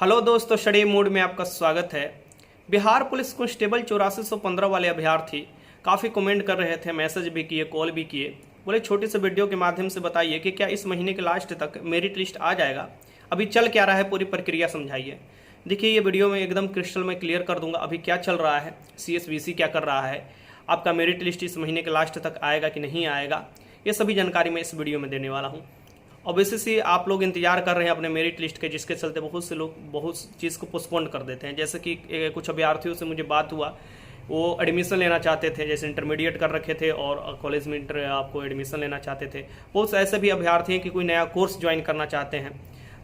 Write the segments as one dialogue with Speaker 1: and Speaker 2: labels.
Speaker 1: Hello दोस्तों, study mood में आपका स्वागत है। बिहार पुलिस कांस्टेबल 8415 वाले अभ्यर्थी काफ़ी कमेंट कर रहे थे, मैसेज भी किए, कॉल भी किए। बोले छोटे से वीडियो के माध्यम से बताइए कि क्या इस महीने के लास्ट तक मेरिट लिस्ट आ जाएगा, अभी चल क्या रहा है, पूरी प्रक्रिया समझाइए। देखिए, ये वीडियो में एकदम क्रिस्टल में क्लियर कर दूंगा अभी क्या चल रहा है, CSBC क्या कर रहा है, आपका मेरिट लिस्ट इस महीने के लास्ट तक आएगा कि नहीं आएगा, ये सभी जानकारी मैं इस वीडियो में देने वाला हूँ। ऑब्वियसली आप लोग इंतजार कर रहे हैं अपने मेरिट लिस्ट के, जिसके चलते बहुत से लोग बहुत चीज़ को पोस्टपोन कर देते हैं। जैसे कि कुछ अभ्यर्थियों से मुझे बात हुआ, वो एडमिशन लेना चाहते थे, जैसे इंटरमीडिएट कर रखे थे और कॉलेज में आपको एडमिशन लेना चाहते थे। बहुत से ऐसे भी अभ्यर्थी हैं कि कोई नया कोर्स ज्वाइन करना चाहते हैं,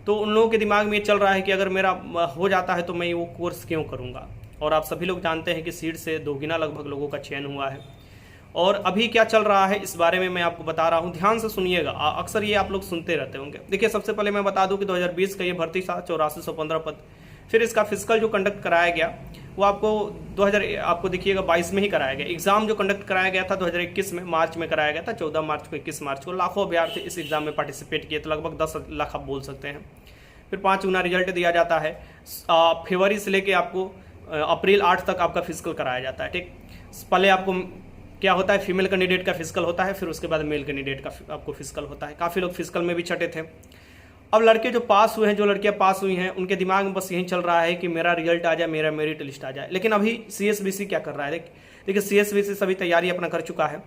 Speaker 1: तो उन लोगों के दिमाग में ये चल रहा है कि अगर मेरा हो जाता है तो मैं वो कोर्स क्यों करूँगा। और आप सभी लोग जानते हैं कि सीट से दोगुना लगभग लोगों का चयन हुआ है। और अभी क्या चल रहा है इस बारे में मैं आपको बता रहा हूं, ध्यान से सुनिएगा। अक्सर ये आप लोग सुनते रहते होंगे। देखिए, सबसे पहले मैं बता दूं कि 2020 का ये भर्ती था 8415 पद। फिर इसका फिजिकल जो कंडक्ट कराया गया वो आपको देखिएगा 22 में ही कराया गया। एग्जाम जो कंडक्ट कराया गया था 2021 में मार्च में कराया गया था, 14 मार्च को 21 मार्च को लाखों अभ्यर्थी इस एग्जाम में पार्टिसिपेट किए, तो लगभग 10 लाख आप बोल सकते हैं। फिर 5 गुना रिजल्ट दिया जाता है। फरवरी से लेके आपको अप्रैल 8 तक आपका फिजिकल कराया जाता है। ठीक, पहले आपको क्या होता है, फीमेल कैंडिडेट का फिजिकल होता है, फिर उसके बाद मेल कैंडिडेट का आपको फिजिकल होता है। काफ़ी लोग फिजिकल में भी छटे थे। अब लड़के जो पास हुए हैं, जो लड़कियां पास हुई हैं, उनके दिमाग में बस यही चल रहा है कि मेरा रिजल्ट आ जाए, मेरा मेरिट लिस्ट आ जाए। लेकिन अभी CSBC क्या कर रहा है, देखिए CSBC सभी तैयारी अपना कर चुका है।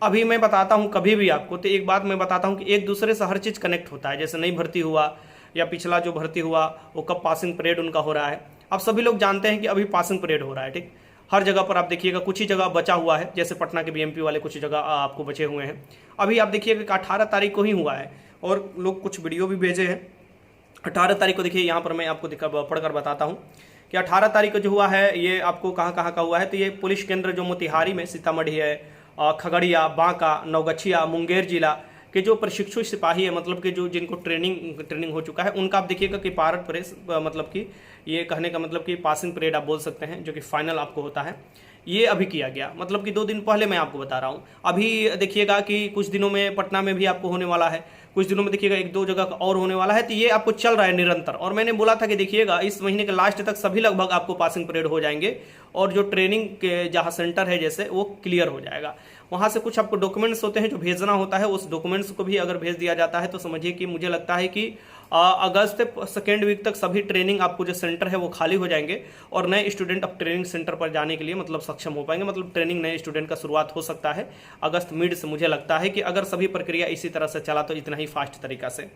Speaker 1: अभी मैं बताता हूँ, कभी भी आपको तो एक बात मैं बताता हूँ कि एक दूसरे से हर चीज़ कनेक्ट होता है। जैसे नई भर्ती हुआ या पिछला जो भर्ती हुआ, वो कब पासिंग परेड उनका हो रहा है। आप सभी लोग जानते हैं कि अभी पासिंग परेड हो रहा है। ठीक, हर जगह पर आप देखिएगा, कुछ ही जगह बचा हुआ है, जैसे पटना के BMP वाले कुछ जगह आपको बचे हुए हैं। अभी आप देखिएगा कि 18 तारीख को ही हुआ है, और लोग कुछ वीडियो भी भेजे हैं। 18 तारीख को देखिए, यहाँ पर मैं आपको पढ़कर बताता हूँ कि 18 तारीख को जो हुआ है, ये आपको कहाँ कहाँ का हुआ है। तो ये पुलिस केंद्र जो मोतिहारी में, सीतामढ़ी है, खगड़िया, बांका, नवगछिया, मुंगेर जिला के जो प्रशिक्षु सिपाही है, मतलब कि जो जिनको ट्रेनिंग हो चुका है, उनका आप देखिएगा कि पारद परेड, मतलब कि ये कहने का मतलब कि पासिंग परेड आप बोल सकते हैं, जो कि फाइनल आपको होता है, ये अभी किया गया। मतलब कि 2 दिन पहले मैं आपको बता रहा हूँ। अभी देखिएगा कि कुछ दिनों में पटना में भी आपको होने वाला है, कुछ दिनों में देखिएगा 1-2 जगह और होने वाला है। तो ये आपको चल रहा है निरंतर। और मैंने बोला था कि देखिएगा इस महीने के लास्ट तक सभी लगभग आपको पासिंग परेड हो जाएंगे, और जो ट्रेनिंग के जहाँ सेंटर है जैसे, वो क्लियर हो जाएगा। वहाँ से कुछ आपको डॉक्यूमेंट्स होते हैं जो भेजना होता है, उस डॉक्यूमेंट्स को भी अगर भेज दिया जाता है तो समझिए कि मुझे लगता है कि अगस्त सेकेंड वीक तक सभी ट्रेनिंग आपको जो सेंटर है वो खाली हो जाएंगे, और नए स्टूडेंट अब ट्रेनिंग सेंटर पर जाने के लिए मतलब सक्षम हो पाएंगे। मतलब ट्रेनिंग नए स्टूडेंट का शुरुआत हो सकता है अगस्त मिड से। मुझे लगता है कि अगर सभी प्रक्रिया इसी तरह से चला तो इतना ही फास्ट तरीका से।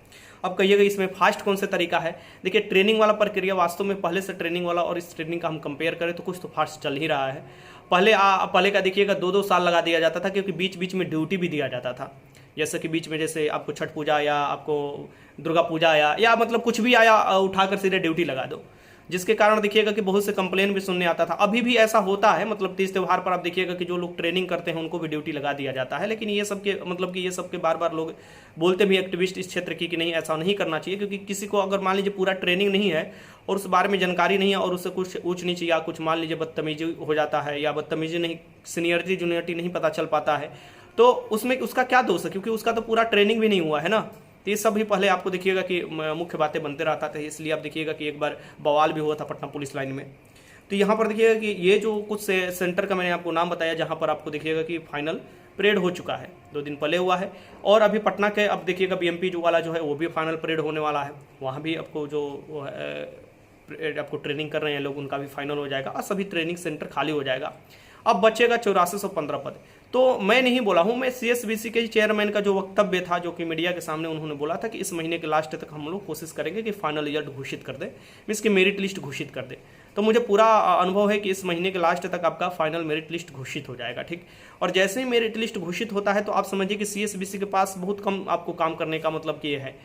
Speaker 1: अब कहिएगा इसमें फास्ट कौन सा तरीका है। देखिए, ट्रेनिंग वाला प्रक्रिया वास्तव में पहले से ट्रेनिंग वाला और इस ट्रेनिंग का हम कंपेयर करें तो कुछ तो फास्ट चल ही रहा है। पहले का देखिएगा 2-2 साल लगा दिया जाता था, क्योंकि बीच बीच में ड्यूटी भी दिया जाता था। जैसे कि बीच में जैसे आपको छठ पूजा या आपको दुर्गा पूजा आया, या मतलब कुछ भी आया, उठाकर सीधे ड्यूटी लगा दो, जिसके कारण देखिएगा कि बहुत से कंप्लेन भी सुनने आता था। अभी भी ऐसा होता है, मतलब तीज त्योहार पर आप देखिएगा कि जो लोग ट्रेनिंग करते हैं उनको भी ड्यूटी लगा दिया जाता है। लेकिन ये सबके मतलब कि ये सबके बार बार लोग बोलते भी, एक्टिविस्ट इस क्षेत्र की, कि नहीं ऐसा नहीं करना चाहिए। क्योंकि किसी को अगर मान लीजिए पूरा ट्रेनिंग नहीं है और उस बारे में जानकारी नहीं है, और उससे कुछ ऊंच नीच या कुछ मान लीजिए बदतमीजी हो जाता है, या बदतमीजी नहीं, सीनियरिटी जूनियरिटी नहीं पता चल पाता है, तो उसमें उसका क्या दोष है, क्योंकि उसका तो पूरा ट्रेनिंग भी नहीं हुआ है ना। तो ये सब भी पहले आपको देखिएगा कि मुख्य बातें बनते रहता था। इसलिए आप देखिएगा कि एक बार बवाल भी हुआ था पटना पुलिस लाइन में। तो यहाँ पर देखिएगा कि ये जो कुछ सेंटर का मैंने आपको नाम बताया, जहाँ पर आपको देखिएगा कि फाइनल परेड हो चुका है, 2 दिन पहले हुआ है। और अभी पटना के अब देखिएगा BMP जो वाला जो है वो भी फाइनल परेड होने वाला है। वहाँ भी आपको जो आपको ट्रेनिंग कर रहे हैं लोग, उनका भी फाइनल हो जाएगा और सभी ट्रेनिंग सेंटर खाली हो जाएगा। अब बचेगा 8415 पद। तो मैं नहीं बोला हूं, मैं CSBC के चेयरमैन का जो वक्तव्य था, जो कि मीडिया के सामने उन्होंने बोला था कि इस महीने के लास्ट तक हम लोग कोशिश करेंगे कि फाइनल रिजल्ट घोषित कर दे, मीन्स की मेरिट लिस्ट घोषित कर दे। तो मुझे पूरा अनुभव है कि इस महीने के लास्ट तक आपका फाइनल मेरिट लिस्ट घोषित हो जाएगा। ठीक, और जैसे ही मेरिट लिस्ट घोषित होता है तो आप समझिए कि CSBC के पास बहुत कम आपको काम करने का मतलब कि ये है।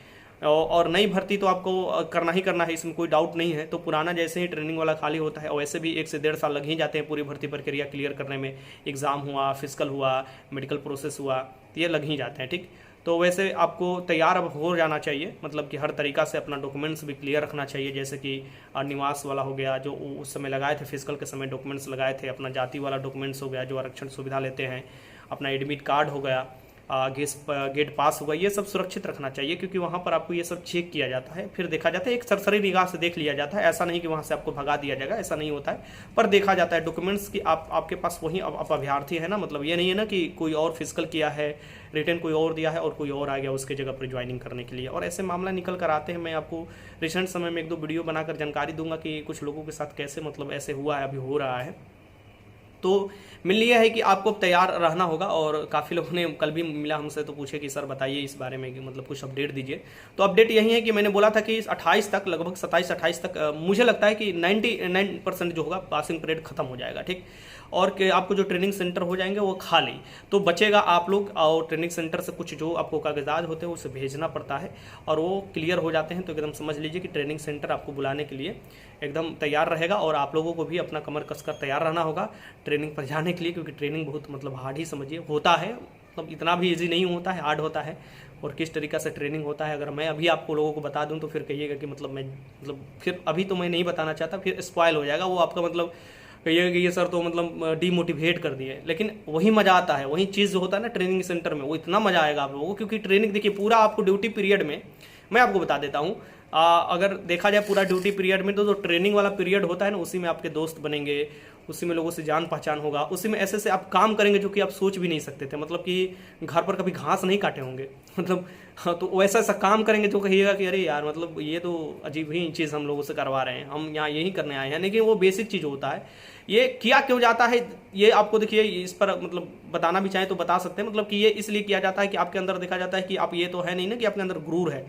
Speaker 1: और नई भर्ती तो आपको करना ही करना है, इसमें कोई डाउट नहीं है। तो पुराना जैसे ही ट्रेनिंग वाला खाली होता है, और वैसे भी 1 से 1.5 साल लग ही जाते हैं पूरी भर्ती प्रक्रिया क्लियर करने में। एग्जाम हुआ, फिजिकल हुआ, मेडिकल प्रोसेस हुआ, तो ये लग ही जाते हैं। ठीक, तो वैसे आपको तैयार अब हो जाना चाहिए, मतलब कि हर तरीका से अपना डॉक्यूमेंट्स भी क्लियर रखना चाहिए। जैसे कि निवास वाला हो गया, जो उस समय लगाए थे, फिजिकल के समय डॉक्यूमेंट्स लगाए थे, अपना जाति वाला डॉक्यूमेंट्स हो गया, जो आरक्षण सुविधा लेते हैं, अपना एडमिट कार्ड हो गया, गेट पास होगा, ये सब सुरक्षित रखना चाहिए, क्योंकि वहाँ पर आपको ये सब चेक किया जाता है, फिर देखा जाता है, एक सरसरी निगाह से देख लिया जाता है। ऐसा नहीं कि वहाँ से आपको भगा दिया जाएगा, ऐसा नहीं होता है, पर देखा जाता है डॉक्यूमेंट्स की आपके पास वही आप अभ्यर्थी है ना, मतलब ये नहीं है ना कि कोई और फिजिकल किया है, रिटर्न कोई और दिया है और कोई और आ गया उसके जगह पर ज्वाइनिंग करने के लिए, और ऐसे मामला निकल कर आते हैं। मैं आपको रिसेंट समय में 1-2 वीडियो बनाकर जानकारी दूंगा कि कुछ लोगों के साथ कैसे मतलब ऐसे हुआ है, अभी हो रहा है। तो मिलनी यह है कि आपको तैयार रहना होगा, और काफ़ी लोगों ने कल भी मिला हमसे तो पूछे कि सर बताइए इस बारे में कि मतलब कुछ अपडेट दीजिए। तो अपडेट यही है कि मैंने बोला था कि 28 तक, लगभग 27-28 तक मुझे लगता है कि 99% जो होगा पासिंग पीरियड खत्म हो जाएगा, ठीक। और कि आपको जो ट्रेनिंग सेंटर हो जाएंगे वो खाली, तो बचेगा आप लोग, और ट्रेनिंग सेंटर से कुछ जो आपको कागजात होते हैं उसे भेजना पड़ता है, और वो क्लियर हो जाते हैं तो एकदम समझ लीजिए कि ट्रेनिंग सेंटर आपको बुलाने के लिए एकदम तैयार रहेगा, और आप लोगों को भी अपना कमर कसकर तैयार रहना होगा ट्रेनिंग पर जाने के लिए, क्योंकि ट्रेनिंग बहुत मतलब हार्ड ही समझिए होता है, मतलब इतना भी ईजी नहीं होता है, हार्ड होता है। और किस तरीक़ा से ट्रेनिंग होता है अगर मैं अभी आपको लोगों को बता दूं तो फिर कहिएगा कि मतलब फिर अभी तो मैं नहीं बताना चाहता, फिर स्पॉइल हो जाएगा वो आपका, मतलब कहिएगा कि ये सर तो मतलब डीमोटिवेट कर दिए। लेकिन वही मज़ा आता है, वही चीज़ जो होता है ना ट्रेनिंग सेंटर में, वो इतना मज़ा आएगा आप लोगों को, क्योंकि ट्रेनिंग देखिए पूरा आपको ड्यूटी पीरियड में, मैं आपको बता देता हूँ, अगर देखा जाए पूरा ड्यूटी पीरियड में तो जो ट्रेनिंग वाला पीरियड होता है ना, उसी में आपके दोस्त बनेंगे, उसी में लोगों से जान पहचान होगा, उसी में ऐसे आप काम करेंगे जो कि आप सोच भी नहीं सकते थे, मतलब कि घर पर कभी घास नहीं काटे होंगे मतलब हाँ, तो वैसा ऐसा काम करेंगे जो कहिएगा कि अरे यार मतलब ये तो अजीब ही चीज़ हम लोगों से करवा रहे हैं, हम यहाँ यही करने आए हैं। लेकिन वो बेसिक चीज़ होता है, ये किया क्यों जाता है ये आपको देखिए इस पर मतलब बताना भी चाहें तो बता सकते हैं, मतलब कि ये इसलिए किया जाता है कि आपके अंदर देखा जाता है कि आप ये तो है नहीं ना कि आपके अंदर गुरूर है,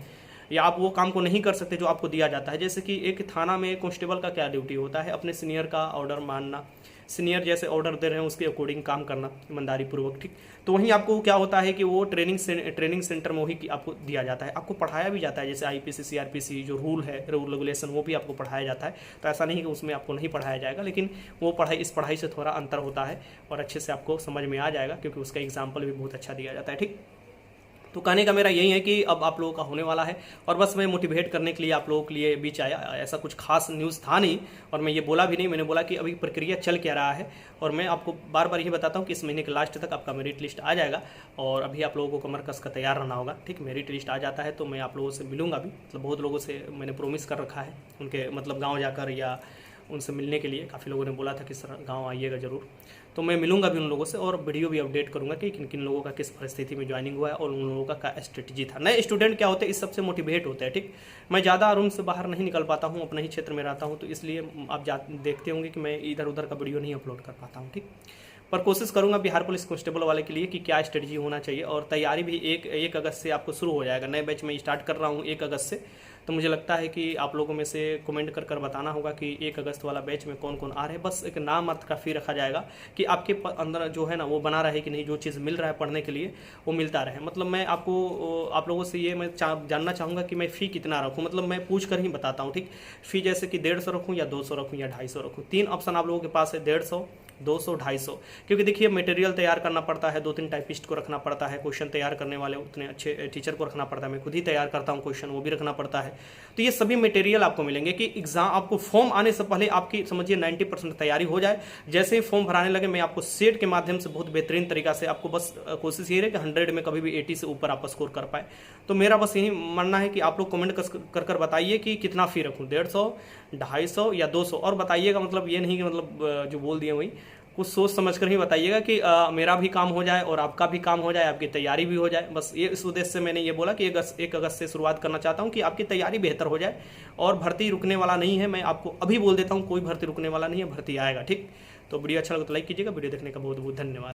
Speaker 1: या आप वो काम को नहीं कर सकते जो आपको दिया जाता है। जैसे कि एक थाना में कांस्टेबल का क्या ड्यूटी होता है, अपने सीनियर का ऑर्डर मानना, सीनियर जैसे ऑर्डर दे रहे हैं उसके अकॉर्डिंग काम करना ईमानदारी पूर्वक, ठीक। तो वहीं आपको क्या होता है कि वो ट्रेनिंग सेंटर में वही आपको दिया जाता है, आपको पढ़ाया भी जाता है, जैसे आईपीसी सीआरपीसी जो रूल रेगुलेशन वो भी आपको पढ़ाया जाता है। तो ऐसा नहीं कि उसमें आपको नहीं पढ़ाया जाएगा, लेकिन वो पढ़ाई इस पढ़ाई से थोड़ा अंतर होता है और अच्छे से आपको समझ में आ जाएगा, क्योंकि उसका एग्जाम्पल भी बहुत अच्छा दिया जाता है, ठीक। तो कहने का मेरा यही है कि अब आप लोगों का होने वाला है, और बस मैं मोटिवेट करने के लिए आप लोगों के लिए बीच आया, ऐसा कुछ खास न्यूज़ था नहीं, और मैं ये बोला भी नहीं, मैंने बोला कि अभी प्रक्रिया चल क्या रहा है, और मैं आपको बार बार यही बताता हूँ कि इस महीने के लास्ट तक आपका मेरिट लिस्ट आ जाएगा, और अभी आप लोगों को कमर कस का तैयार रहना होगा, ठीक। मेरिट लिस्ट आ जाता है तो मैं आप लोगों से मिलूंगा भी, मतलब बहुत लोगों से मैंने प्रोमिस कर रखा है, उनके मतलब गाँव जाकर या उनसे मिलने के लिए काफ़ी लोगों ने बोला था कि सर गांव आइएगा ज़रूर, तो मैं मिलूंगा भी उन लोगों से, और वीडियो भी अपडेट करूंगा कि किन किन लोगों का किस परिस्थिति में ज्वाइनिंग हुआ है और उन लोगों का क्या स्ट्रेटजी था। नए स्टूडेंट क्या होते हैं इस सबसे मोटिवेट होते हैं, ठीक। मैं ज़्यादा रूम से बाहर नहीं निकल पाता हूँ, अपने ही क्षेत्र में रहता हूँ, तो इसलिए आप देखते होंगे कि मैं इधर उधर का वीडियो नहीं अपलोड कर पाता हूँ, ठीक। पर कोशिश करूंगा बिहार पुलिस कांस्टेबल वाले के लिए कि क्या स्ट्रेटजी होना चाहिए, और तैयारी भी 1 अगस्त से आपको शुरू हो जाएगा। नए बैच में स्टार्ट कर रहा हूँ 1 अगस्त से, तो मुझे लगता है कि आप लोगों में से कमेंट कर बताना होगा कि 1 अगस्त वाला बैच में कौन कौन आ रहे हैं। बस एक नाम अर्थ का फी रखा जाएगा कि आपके अंदर जो है ना वो बना रहे कि नहीं, जो चीज़ मिल रहा है पढ़ने के लिए वो मिलता रहे। मतलब मैं आप लोगों से ये मैं जानना चाहूँगा कि मैं फ़ी कितना रखूँ, मतलब मैं पूछ कर ही बताता हूँ, ठीक। फ़ी जैसे कि 150 रखूँ या 200 रखूँ या 250 रखूँ, 3 ऑप्शन आप लोगों के पास है, 150, 200, 250। क्योंकि देखिए मटेरियल तैयार करना पड़ता है, 2-3 टाइपिस्ट को रखना पड़ता है, क्वेश्चन तैयार करने वाले उतने अच्छे टीचर को रखना पड़ता है, मैं खुद ही तैयार करता हूँ क्वेश्चन, वो भी रखना पड़ता है। तो ये सभी मटेरियल आपको मिलेंगे कि एग्जाम आपको फॉर्म आने से पहले आपकी समझिए 90% तैयारी हो जाए। जैसे ही फॉर्म भराने लगे मैं आपको सेट के माध्यम से बहुत बेहतरीन तरीका से, आपको बस कोशिश ये रहे कि 100 में कभी भी 80 से ऊपर आप स्कोर कर पाए। तो मेरा बस यही मानना है कि आप लोग कमेंट कर बताइए कि कितना फ़ी रखूँ, 150, 250 या 200, और बताइएगा, मतलब ये नहीं कि मतलब जो बोल दिए वही, कुछ सोच समझ कर ही बताइएगा कि मेरा भी काम हो जाए और आपका भी काम हो जाए, आपकी तैयारी भी हो जाए। बस ये इस उद्देश्य से मैंने ये बोला कि 1 अगस्त से शुरुआत करना चाहता हूँ कि आपकी तैयारी बेहतर हो जाए, और भर्ती रुकने वाला नहीं है। मैं आपको अभी बोल देता हूँ, कोई भर्ती रुकने वाला नहीं है, भर्ती आएगा, ठीक। तो वीडियो अच्छा लगा तो लाइक कीजिएगा। वीडियो देखने का बहुत बहुत धन्यवाद।